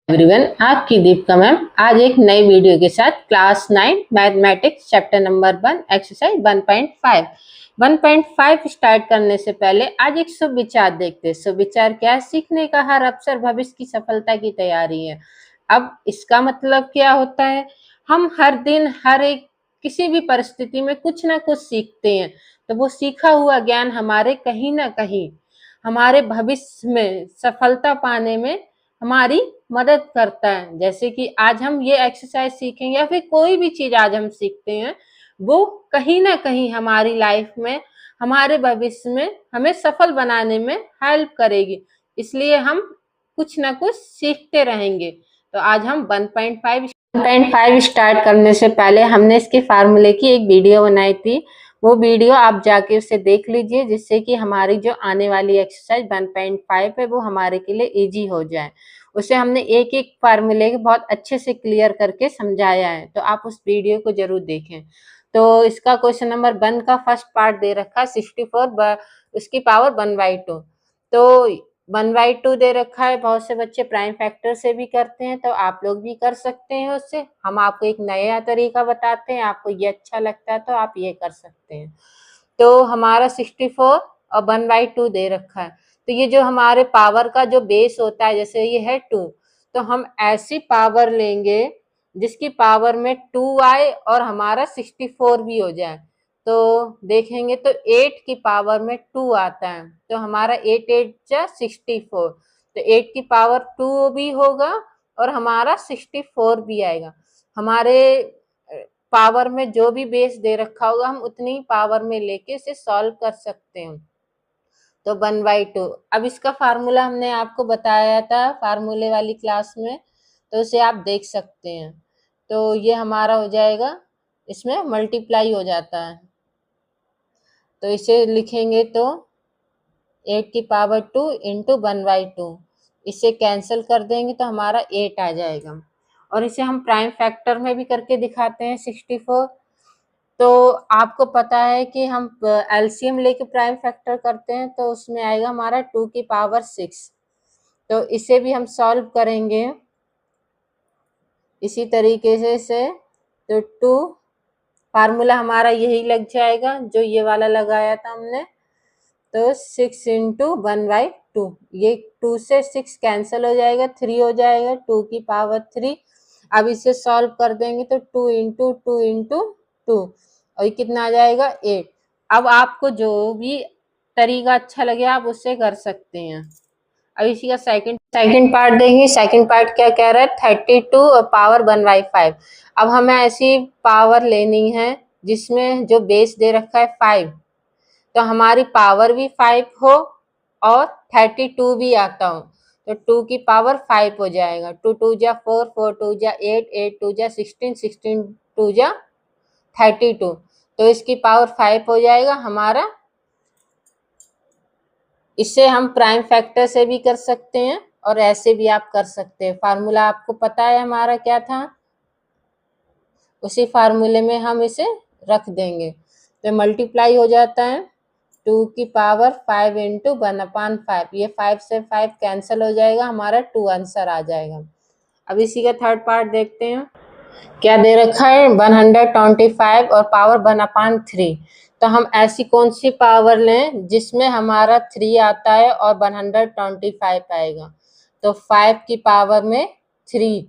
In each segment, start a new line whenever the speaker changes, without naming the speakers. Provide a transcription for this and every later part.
Everyone, आपकी Deepika ma'am आज एक नई वीडियो के साथ class 9 mathematics chapter number 1 exercise 1.5 1.5 start करने से पहले आज एक शुभ विचार देखते हैं। शुभ विचार क्या है? सीखने का हर अवसर भविष्य की सफलता की तैयारी है। अब इसका मतलब क्या होता है? हम हर दिन हर एक किसी भी परिस्थिति में कुछ ना कुछ सीखते हैं, तो वो सीखा हुआ ज्ञान हमारे कहीं ना कहीं हमारे भविष्य में सफलता पाने में हमारी मदद करता है। जैसे कि आज हम ये एक्सरसाइज सीखेंगे या फिर कोई भी चीज आज हम सीखते हैं, वो कहीं ना कहीं हमारी लाइफ में हमारे भविष्य में हमें सफल बनाने में हेल्प करेगी। इसलिए हम कुछ ना कुछ सीखते रहेंगे। तो आज हम 1.5 स्टार्ट करने से पहले हमने इसके फार्मूले की एक वीडियो बनाई थी। वो वीडियो आप जाके उसे देख लीजिए, जिससे कि हमारी जो आने वाली एक्सरसाइज 1.5 है वो हमारे के लिए इजी हो जाए। उसे हमने एक एक फार्मूले बहुत अच्छे से क्लियर करके समझाया है, तो आप उस वीडियो को जरूर देखें। तो इसका क्वेश्चन नंबर 1 का फर्स्ट पार्ट दे रखा है 64 उसकी पावर 1/2। तो 1/2 दे रखा है। बहुत से बच्चे प्राइम फैक्टर से भी करते हैं, तो आप लोग भी कर सकते हैं उससे। हम आपको एक नया तरीका बताते हैं, आपको ये अच्छा लगता है तो आप ये कर सकते हैं। तो हमारा 64 और 1/2 दे रखा है। तो ये जो हमारे पावर का जो बेस होता है, जैसे ये है 2, तो हम ऐसी पावर लेंगे जिसकी पावर में 2 आए और हमारा 64 भी हो जाए। तो देखेंगे तो 8 की पावर में 2 आता है, तो हमारा 8 8 जा 64, तो 8 की पावर 2 भी होगा और हमारा 64 भी आएगा। हमारे पावर में जो भी बेस दे रखा होगा हम उतनी ही पावर में लेके इसे सॉल्व कर सकते हैं। तो 1/2। अब इसका फार्मूला हमने आपको बताया था फार्मूले वाली क्लास में, तो उसे आप देख सकते हैं। तो ये हमारा हो जाएगा, इसमें मल्टीप्लाई हो जाता है, तो इसे लिखेंगे तो 8 की पावर 2 इंटू 1/2, इसे कैंसिल कर देंगे तो हमारा 8 आ जाएगा। और इसे हम प्राइम फैक्टर में भी करके दिखाते हैं 64। तो आपको पता है कि हम एलसीएम लेके प्राइम फैक्टर करते हैं, तो उसमें आएगा हमारा 2 की पावर 6। तो इसे भी हम सॉल्व करेंगे इसी तरीके से। तो 2 फार्मूला हमारा यही लग जाएगा जो ये वाला लगाया था हमने। तो 6 इंटू 1/2, ये 2 से 6 कैंसिल हो जाएगा, 3 हो जाएगा, 2 की पावर 3। अब इसे सॉल्व कर देंगे तो 2 इंटू 2 इंटू 2, और ये कितना आ जाएगा 8। अब आपको जो भी तरीका अच्छा लगे आप उससे कर सकते हैं। अब इसी का सेकंड पार्ट देंगे। सेकंड पार्ट क्या कह रहा है? 32 और पावर 1/5। अब हमें ऐसी पावर लेनी है जिसमें जो बेस दे रखा है 5, तो हमारी पावर भी 5 हो और 32 भी आता हो, तो 2 की पावर 5 हो जाएगा। 2 2 जा 4, 4 2 जा 8, 8 2 जा 16, 16 2 जा 32, तो इसकी पावर 5 हो जाएगा हमारा। इसे हम प्राइम फैक्टर से भी कर सकते हैं और ऐसे भी आप कर सकते हैं। फार्मूला आपको पता है हमारा क्या था, उसी फार्मूले में हम इसे रख देंगे, तो मल्टीप्लाई हो जाता है 2 की पावर 5 इंटू 1/5। ये 5 से 5 कैंसिल हो जाएगा, हमारा 2 आंसर आ जाएगा। अब इसी का थर्ड पार्ट देखते हैं क्या दे रखा है। 125 और पावर 1/3। तो हम ऐसी कौन सी पावर लें जिसमें हमारा 3 आता है और 125 आएगा। तो 5 की पावर में 3,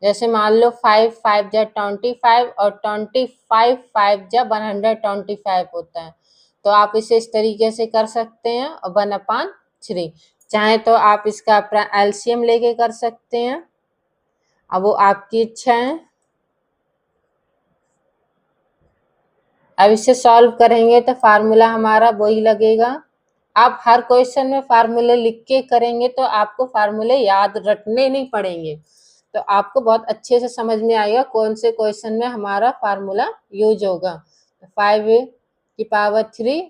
जैसे मान लो 5 5 जा 25 और 25 5 जा 125 होता है, तो आप इसे इस तरीके से कर सकते हैं और 1/3। चाहे तो आप इसका एलसीएम लेके कर सकते हैं, अब वो आपकी इच्छा है। अब इसे सॉल्व करेंगे तो फार्मूला हमारा वही लगेगा। आप हर क्वेश्चन में फार्मूले लिख के करेंगे तो आपको फार्मूले याद रखने नहीं पड़ेंगे, तो आपको बहुत अच्छे से समझ में आएगा कौन से क्वेश्चन में हमारा फार्मूला यूज होगा। 5 की पावर 3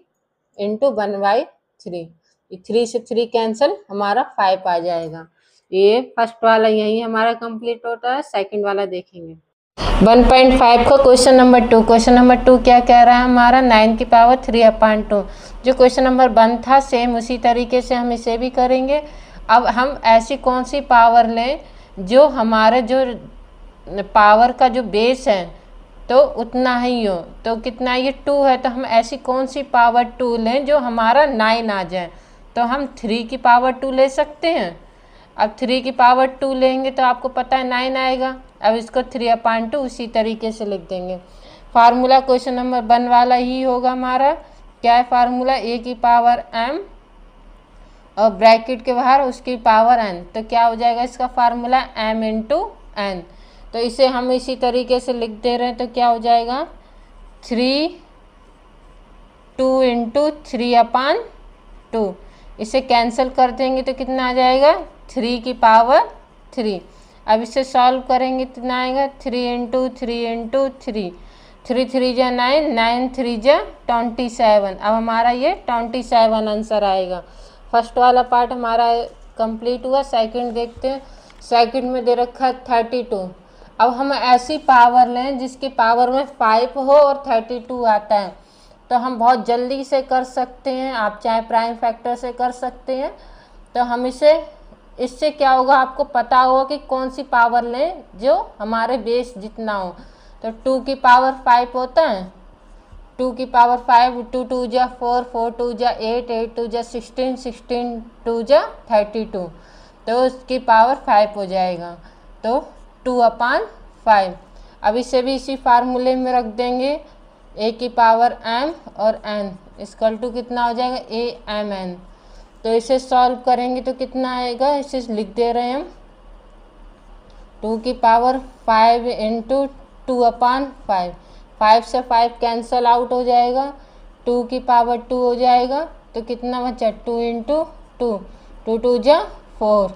इंटू 1/3, 3 से 3 कैंसिल, हमारा 5 आ जाएगा। ये फर्स्ट वाला यही हमारा कंप्लीट होता है। सेकंड वाला देखेंगे 1.5 का क्वेश्चन नंबर 2। क्वेश्चन नंबर 2 क्या कह रहा है हमारा? 9 की पावर 3/2। जो क्वेश्चन नंबर 1 था सेम उसी तरीके से हम इसे भी करेंगे। अब हम ऐसी कौन सी पावर लें जो हमारे जो पावर का जो बेस है तो उतना ही हो, तो कितना ये 2 है, तो हम ऐसी कौन सी पावर 2 लें जो हमारा 9 आ जाए। तो हम 3 की पावर 2 ले सकते हैं। अब 3 की पावर 2 लेंगे तो आपको पता है 9 आएगा। अब इसको 3/2 उसी तरीके से लिख देंगे। फार्मूला क्वेश्चन नंबर 1 वाला ही होगा हमारा। क्या है फार्मूला? a की पावर m और ब्रैकेट के बाहर उसकी पावर n। तो क्या हो जाएगा इसका फार्मूला? m into n। तो इसे हम इसी तरीके से लिख दे रहे हैं, तो क्या हो जाएगा? 2 इंटू 3/2। इसे कैंसिल कर देंगे तो कितना आ जाएगा? 3 की पावर 3। अब इसे सॉल्व करेंगे कितना आएगा? 3 इंटू 3 इंटू 3, 3 3 जा 9, 9 3 जा 27। अब हमारा ये 27 आंसर आएगा। फर्स्ट वाला पार्ट हमारा कंप्लीट हुआ। सेकंड देखते हैं। सेकंड में दे रखा है 32। अब हम ऐसी पावर लें जिसकी पावर में 5 हो और 32 आता है, तो हम बहुत जल्दी से कर सकते हैं। आप चाहे प्राइम फैक्टर से कर सकते हैं। तो हम इससे क्या होगा, आपको पता होगा कि कौन सी पावर लें जो हमारे बेस जितना हो। तो 2 की पावर 5 होता है, 2 की पावर 5, 2 2 जा 4, 4 2 जा 8, 8 2 जा 16, 16 2 जा 32। तो उसकी पावर 5 हो जाएगा, तो 2/5। अब इसे भी इसी फार्मूले में रख देंगे। a की पावर m और n इक्वल टू कितना हो जाएगा? a m n। तो इसे सॉल्व करेंगे तो कितना आएगा? इसे लिख दे रहे हैं हम। 2 की पावर 5 इंटू 2/5। 5 से 5 कैंसल आउट हो जाएगा, 2 की पावर 2 हो जाएगा। तो कितना बचा? 2 इंटू 2, 2 2 जा 4।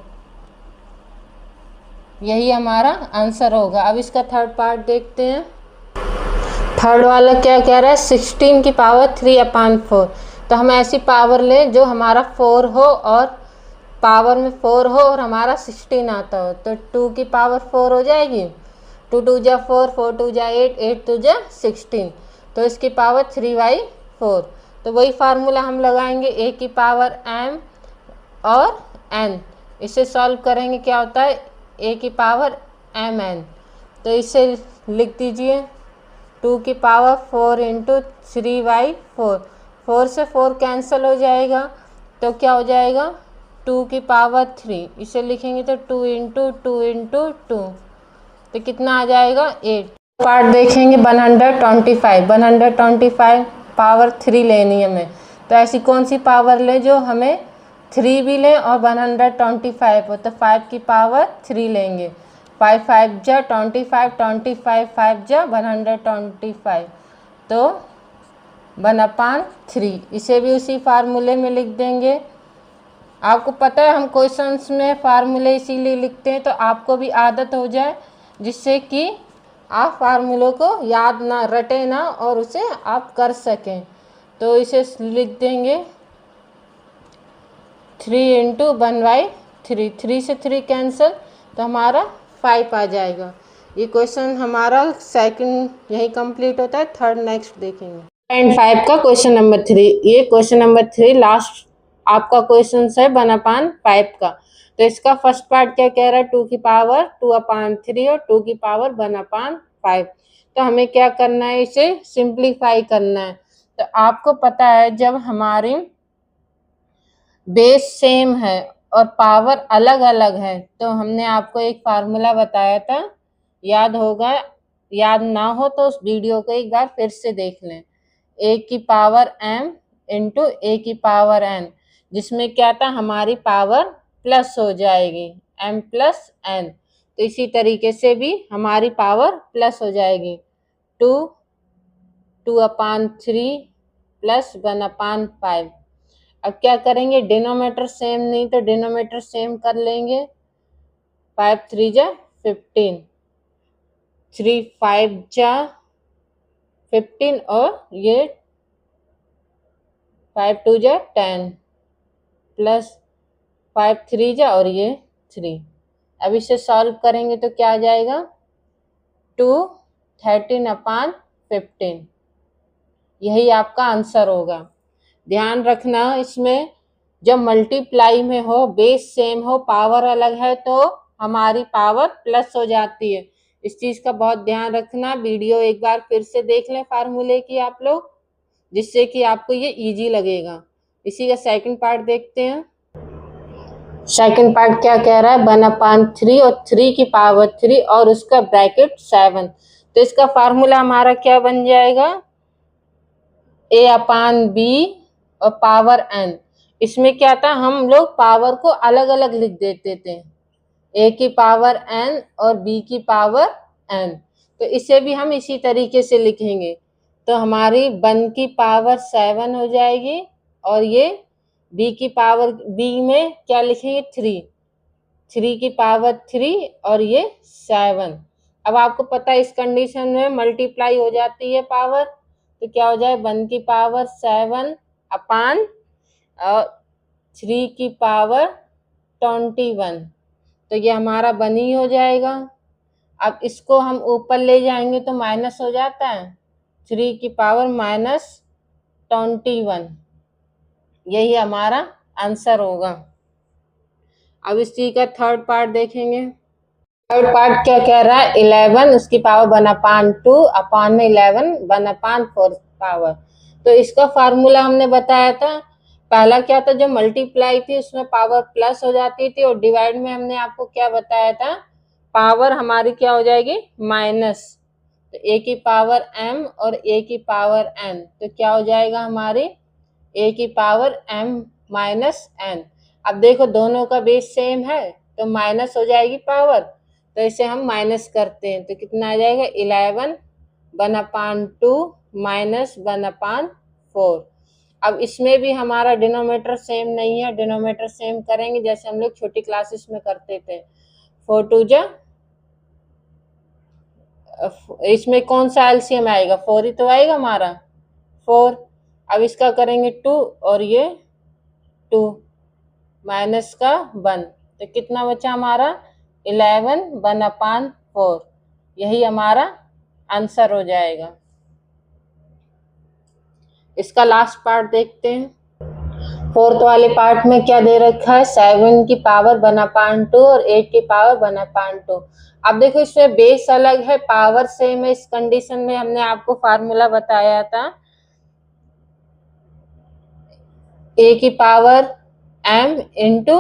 यही हमारा आंसर होगा। अब इसका थर्ड पार्ट देखते हैं। थर्ड वाला क्या कह रहा है? 16 की पावर 3/4। तो हम ऐसी पावर लें जो हमारा 4 हो और पावर में 4 हो और हमारा 16 आता हो। तो 2 की पावर 4 हो जाएगी, 2 2 जा 4, 4 2 जा 8, 8 2 जा 16। तो इसकी पावर 3/4। तो वही फार्मूला हम लगाएंगे, a की पावर m और n। इसे सॉल्व करेंगे क्या होता है? a की पावर mn। तो इसे लिख दीजिए, 2 की पावर 4 इंटू 3/4। 4 से 4 कैंसिल हो जाएगा, तो क्या हो जाएगा? 2 की पावर 3। इसे लिखेंगे तो 2 इंटू 2 इंटू 2। तो कितना आ जाएगा? 8। पार्ट देखेंगे 125। 125 पावर 3 लेनी है हमें। तो ऐसी कौन सी पावर ले जो हमें 3 भी लें और 125 हो। तो 5 की पावर 3 लेंगे। 5 5 जा 25, 25 5 जा 125। तो 1/3। इसे भी उसी फार्मूले में लिख देंगे। आपको पता है हम क्वेश्चंस में फार्मूले इसीलिए लिखते हैं तो आपको भी आदत हो जाए, जिससे कि आप फार्मूलों को याद ना रटे ना और उसे आप कर सकें। तो इसे लिख देंगे 3 इंटू 1/3। 3 से 3 कैंसिल, तो हमारा 5 आ जाएगा। ये क्वेश्चन हमारा सेकंड यही कंप्लीट होता है। थर्ड नेक्स्ट देखेंगे। 5 का क्वेश्चन नंबर 3। ये क्वेश्चन नंबर 3 लास्ट आपका क्वेश्चन है 1/5 का। तो इसका फर्स्ट पार्ट क्या कह रहा है? 2 की पावर 2/3 और 2 की पावर 1/5। तो हमें क्या करना है? इसे सिंप्लीफाई करना है। तो आपको पता है जब हमारी बेस सेम है और पावर अलग अलग है, तो हमने आपको एक फार्मूला बताया था, याद होगा। याद ना हो तो उस वीडियो को एक बार फिर से देख लें। a की पावर m इंटू a की पावर n, जिसमें क्या था? हमारी पावर प्लस हो जाएगी, m प्लस n। तो इसी तरीके से भी हमारी पावर प्लस हो जाएगी, 2 2/3 प्लस 1/5। अब क्या करेंगे? डिनोमीटर सेम नहीं तो डिनोमीटर सेम कर लेंगे। 5 3 जा 15, 3 5 जा 15 और ये 5 2 जा 10 प्लस 5 3 जा और ये 3। अब इसे सॉल्व करेंगे तो क्या आ जाएगा? 2 13/15। यही आपका आंसर होगा। ध्यान रखना इसमें जब मल्टीप्लाई में हो, बेस सेम हो, पावर अलग है, तो हमारी पावर प्लस हो जाती है। इस चीज का बहुत ध्यान रखना। वीडियो एक बार फिर से देख लें फार्मूले की आप लोग, जिससे कि आपको ये इजी लगेगा। इसी का सेकंड पार्ट देखते हैं। सेकंड पार्ट क्या कह रहा है, 1/3 और 3 की पावर 3 और उसका ब्रैकेट 7। तो इसका फार्मूला हमारा क्या बन जाएगा, a/b और पावर n। इसमें क्या था, हम लोग पावर को अलग अलग लिख देते थे, a की पावर n और b की पावर n। तो इसे भी हम इसी तरीके से लिखेंगे। तो हमारी 1 की पावर 7 हो जाएगी और ये b की पावर, b में क्या लिखेंगे 3 की पावर 3 और ये 7। अब आपको पता है इस कंडीशन में मल्टीप्लाई हो जाती है पावर, तो क्या हो जाए 1 की पावर 7 अपान और 3 की पावर 21। तो ये हमारा 1 ही हो जाएगा। अब इसको हम ऊपर ले जाएंगे तो माइनस हो जाता है, 3 की पावर -21। यही हमारा आंसर होगा। अब इस चीज का थर्ड पार्ट देखेंगे। थर्ड पार्ट क्या कह रहा है, 11 उसकी पावर 1/2 अपॉन में 11 1/4 पावर। तो इसका फार्मूला हमने बताया था। पहला क्या था, जो मल्टीप्लाई थी उसमें पावर प्लस हो जाती थी, और डिवाइड में हमने आपको क्या बताया था, पावर हमारी क्या हो जाएगी माइनस। तो a की पावर m और a की पावर n, तो क्या हो जाएगा हमारी a की पावर m माइनस n। अब देखो दोनों का बेस सेम है तो माइनस हो जाएगी पावर, तो इसे हम माइनस करते हैं तो कितना आ जाएगा 11 1/2 माइनस 1/4। अब इसमें भी हमारा डिनोमीटर सेम नहीं है, डिनोमीटर सेम करेंगे जैसे हम लोग छोटी क्लासेस में करते थे। 4 2 जा, इसमें कौन सा एलसीएम आएगा, 4 ही तो आएगा हमारा 4। अब इसका करेंगे 2 और ये 2 माइनस का 1, तो कितना बचा हमारा 11 1/4। यही हमारा आंसर हो जाएगा। इसका लास्ट पार्ट देखते हैं। फोर्थ वाले पार्ट में क्या दे रखा है, 7 की पावर 1/2 और 8 की पावर 1/2। अब देखो इसमें बेस अलग है, पावर सेम है। इस कंडीशन में हमने आपको फार्मूला बताया था a की पावर m इंटू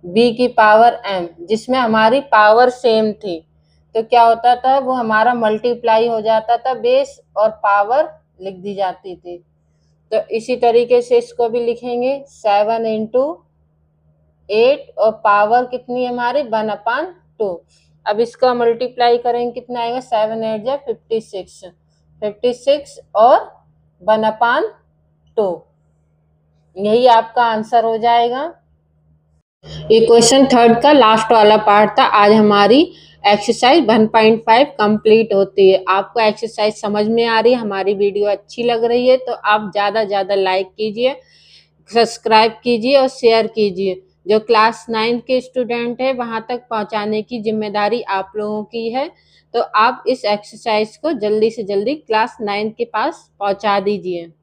b की पावर m, जिसमें हमारी पावर सेम थी। तो क्या होता था, वो हमारा मल्टीप्लाई हो जाता था, बेस और पावर लिख दी जाती थी। तो इसी तरीके से इसको भी लिखेंगे 7 इंटू 8 और पावर कितनी है हमारी 1/2। अब इसका मल्टीप्लाई करेंगे कितना आएगा, 7 8 जा 56 और 1/2। यही आपका आंसर हो जाएगा। ये क्वेश्चन थर्ड का लास्ट वाला पार्ट था। आज हमारी एक्सरसाइज 1.5 कंप्लीट होती है। आपको एक्सरसाइज समझ में आ रही है, हमारी वीडियो अच्छी लग रही है तो आप ज़्यादा ज़्यादा लाइक कीजिए, सब्सक्राइब कीजिए और शेयर कीजिए। जो क्लास 9 के स्टूडेंट है वहाँ तक पहुँचाने की जिम्मेदारी आप लोगों की है। तो आप इस एक्सरसाइज को जल्दी से जल्दी क्लास 9 के पास पहुँचा दीजिए।